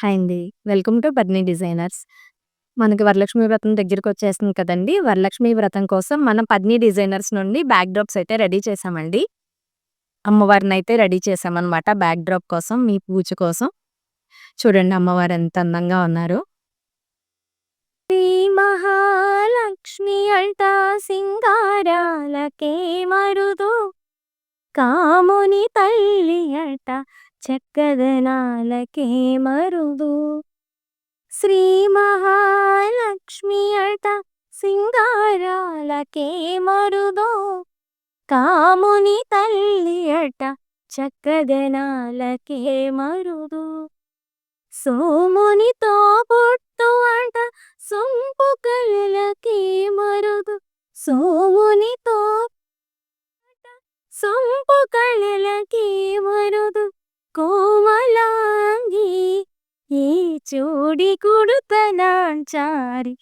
Hi అండి. Welcome to Barni designers. మనకి వరలక్ష్మి వ్రతం దగ్గరికొచ్చేస్తుంది కదండీ! వరలక్ష్మి వ్రతం కోసం మనం పద్ని డిజైనర్స్ నుండి బ్యాక్ డ్రాప్స్ అయితే రెడీ చేశామండి. అమ్మవారినైతే రెడీ చేశామనమాట బ్యాక్ డ్రాప్ కోసం, మీ పూజ కోసం. చూడండి అమ్మవారు ఎంత అందంగా ఉన్నారో. శ్రీ మహాలక్ష్మి అల్ట సింగారాలకే మరుదు కాముని తల్లి అట చక్కదనాలకే మరుదు. శ్రీ మహాలక్ష్మి అట సింగారాలకే మరుదో కాముని తల్లి అట చక్కదనాలకే మరుదు. సోమునితో పుట్టు అట సొంపు కళలకే మరుదు. సోమునితో సొంపు కళలకే మరుదు. కోమలాంగి ఏ చోడి కుడుతనాంచారి